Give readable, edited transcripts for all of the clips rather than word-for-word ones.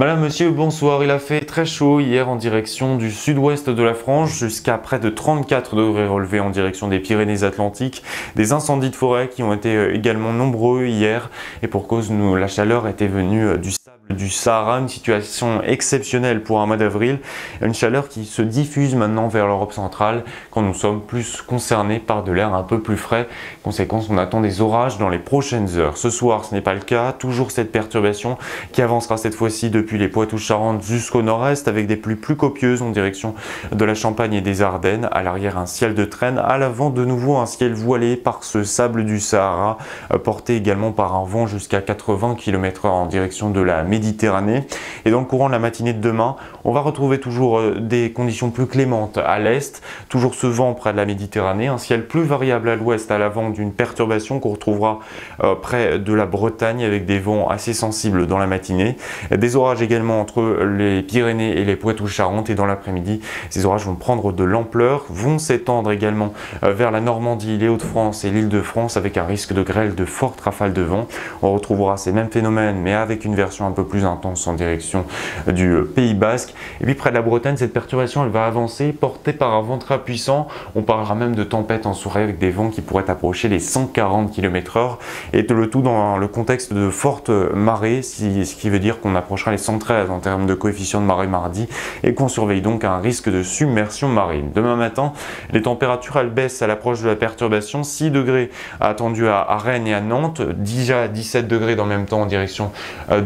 Madame, monsieur, bonsoir. Il a fait très chaud hier en direction du sud-ouest de la France, jusqu'à près de 34 degrés relevés en direction des Pyrénées-Atlantiques. Des incendies de forêt qui ont été également nombreux hier et pour cause, la chaleur était venue du sable du Sahara, une situation exceptionnelle pour un mois d'avril, une chaleur qui se diffuse maintenant vers l'Europe centrale quand nous sommes plus concernés par de l'air un peu plus frais. Conséquence, on attend des orages dans les prochaines heures. Ce soir, ce n'est pas le cas, toujours cette perturbation qui avancera cette fois-ci depuis les Poitou-Charentes jusqu'au nord-est avec des pluies plus copieuses en direction de la Champagne et des Ardennes. À l'arrière, un ciel de traîne, à l'avant de nouveau un ciel voilé par ce sable du Sahara, porté également par un vent jusqu'à 80 km/h en direction de la Méditerranée. Et dans le courant de la matinée de demain, on va retrouver toujours des conditions plus clémentes à l'est, toujours ce vent près de la Méditerranée, un ciel plus variable à l'ouest à l'avant d'une perturbation qu'on retrouvera près de la Bretagne avec des vents assez sensibles dans la matinée. Des orages également entre les Pyrénées et les Poitou-Charentes et dans l'après-midi, ces orages vont prendre de l'ampleur, vont s'étendre également vers la Normandie, les Hauts-de-France et l'Île-de-France avec un risque de grêle, de fortes rafales de vent. On retrouvera ces mêmes phénomènes mais avec une version un peu plus intense en direction du Pays Basque. Et puis près de la Bretagne, cette perturbation elle va avancer, portée par un vent très puissant. On parlera même de tempête en soirée avec des vents qui pourraient approcher les 140 km/h et le tout dans le contexte de fortes marées, ce qui veut dire qu'on approchera les 113 en termes de coefficient de marée mardi et qu'on surveille donc un risque de submersion marine. Demain matin, les températures elles baissent à l'approche de la perturbation, 6 degrés attendus à Rennes et à Nantes, déjà 17 degrés dans le même temps en direction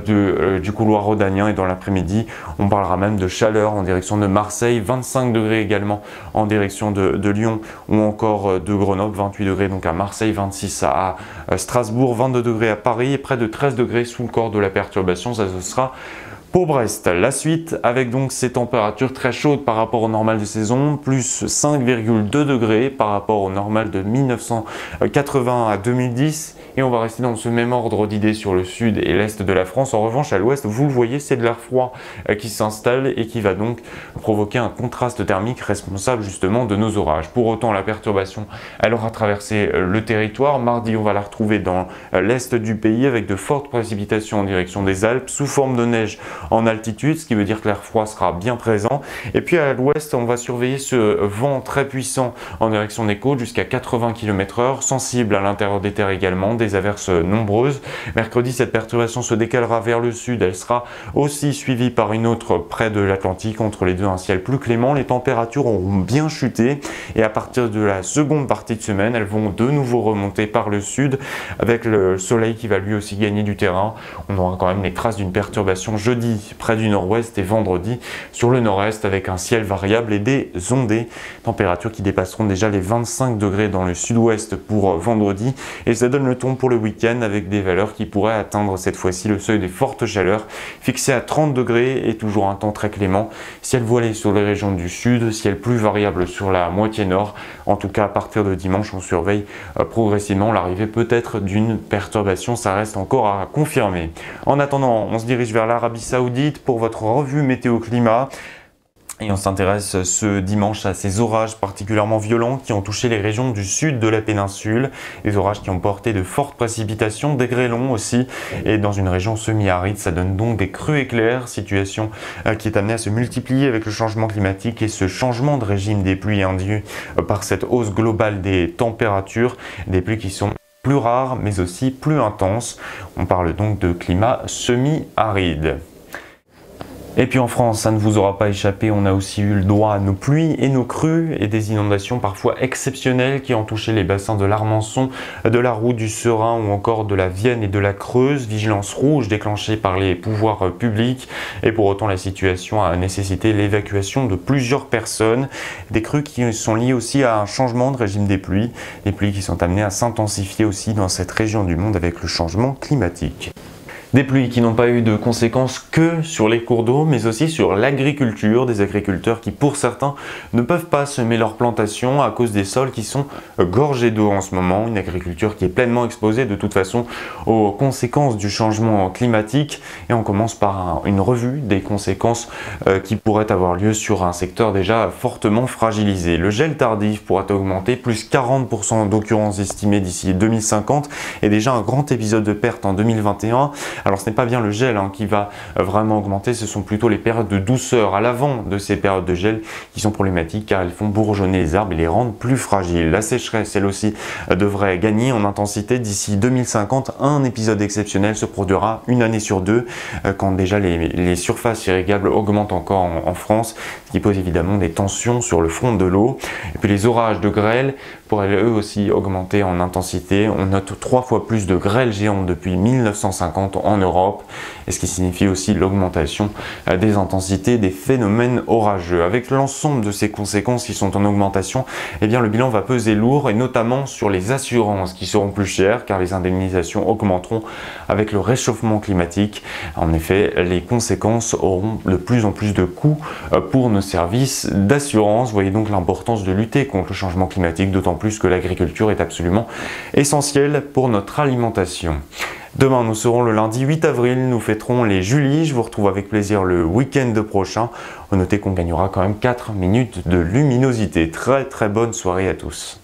du couloir rhodanien et dans l'après-midi, on parlera même de chaleur en direction de Marseille, 25 degrés également en direction de Lyon ou encore de Grenoble, 28 degrés donc à Marseille, 26 à Strasbourg, 22 degrés à Paris et près de 13 degrés sous le corps de la perturbation, ça ce sera pour Brest. La suite avec donc ces températures très chaudes par rapport au normal de saison, plus 5,2 degrés par rapport au normal de 1980 à 2010 et on va rester dans ce même ordre d'idées sur le sud et l'est de la France. En revanche à l'ouest, vous le voyez, c'est de l'air froid qui s'installe et qui va donc provoquer un contraste thermique responsable justement de nos orages. Pour autant la perturbation elle aura traversé le territoire. Mardi on va la retrouver dans l'est du pays avec de fortes précipitations en direction des Alpes sous forme de neige en altitude, ce qui veut dire que l'air froid sera bien présent. Et puis à l'ouest, on va surveiller ce vent très puissant en direction des côtes jusqu'à 80 km/h, sensible à l'intérieur des terres également, des averses nombreuses. Mercredi, cette perturbation se décalera vers le sud, elle sera aussi suivie par une autre près de l'Atlantique, entre les deux un ciel plus clément. Les températures auront bien chuté et à partir de la seconde partie de semaine, elles vont de nouveau remonter par le sud avec le soleil qui va lui aussi gagner du terrain. On aura quand même les traces d'une perturbation jeudi près du nord-ouest et vendredi sur le nord-est avec un ciel variable et des ondées. Températures qui dépasseront déjà les 25 degrés dans le sud-ouest pour vendredi et ça donne le ton pour le week-end avec des valeurs qui pourraient atteindre cette fois-ci le seuil des fortes chaleurs fixé à 30 degrés et toujours un temps très clément. Ciel voilé sur les régions du sud, ciel plus variable sur la moitié nord. En tout cas à partir de dimanche on surveille progressivement l'arrivée peut-être d'une perturbation, ça reste encore à confirmer. En attendant, on se dirige vers l'Arabie Saoudite pour votre revue météo-climat. Et on s'intéresse ce dimanche à ces orages particulièrement violents qui ont touché les régions du sud de la péninsule. Des orages qui ont porté de fortes précipitations, des grêlons aussi. Et dans une région semi-aride, ça donne donc des crues éclairs, situation qui est amenée à se multiplier avec le changement climatique et ce changement de régime des pluies induit par cette hausse globale des températures. Des pluies qui sont plus rares mais aussi plus intenses. On parle donc de climat semi-aride. Et puis en France, ça ne vous aura pas échappé, on a aussi eu le droit à nos pluies et nos crues et des inondations parfois exceptionnelles qui ont touché les bassins de l'Armançon, de la Roue, du Serein ou encore de la Vienne et de la Creuse. Vigilance rouge déclenchée par les pouvoirs publics et pour autant la situation a nécessité l'évacuation de plusieurs personnes. Des crues qui sont liées aussi à un changement de régime des pluies qui sont amenées à s'intensifier aussi dans cette région du monde avec le changement climatique. Des pluies qui n'ont pas eu de conséquences que sur les cours d'eau, mais aussi sur l'agriculture, des agriculteurs qui pour certains ne peuvent pas semer leurs plantations à cause des sols qui sont gorgés d'eau en ce moment, une agriculture qui est pleinement exposée de toute façon aux conséquences du changement climatique. Et on commence par une revue des conséquences qui pourraient avoir lieu sur un secteur déjà fortement fragilisé. Le gel tardif pourrait augmenter plus 40% d'occurrences estimées d'ici 2050 et déjà un grand épisode de perte en 2021 Alors ce n'est pas bien le gel qui va vraiment augmenter, ce sont plutôt les périodes de douceur à l'avant de ces périodes de gel qui sont problématiques car elles font bourgeonner les arbres et les rendent plus fragiles. La sécheresse, elle aussi, devrait gagner en intensité d'ici 2050. Un épisode exceptionnel se produira une année sur deux quand déjà les surfaces irrigables augmentent encore en France, ce qui pose évidemment des tensions sur le front de l'eau. Et puis les orages de grêle pourraient eux aussi augmenter en intensité. On note 3 fois plus de grêles géantes depuis 1950 en Europe, et ce qui signifie aussi l'augmentation des intensités des phénomènes orageux. Avec l'ensemble de ces conséquences qui sont en augmentation, eh bien le bilan va peser lourd, et notamment sur les assurances qui seront plus chères car les indemnisations augmenteront avec le réchauffement climatique. En effet, les conséquences auront de plus en plus de coûts pour nos services d'assurance. Vous voyez donc l'importance de lutter contre le changement climatique, d'autant plus que l'agriculture est absolument essentielle pour notre alimentation. Demain, nous serons le lundi 8 avril, nous fêterons les Julie. Je vous retrouve avec plaisir le week-end prochain. Notez qu'on gagnera quand même 4 minutes de luminosité. Très bonne soirée à tous.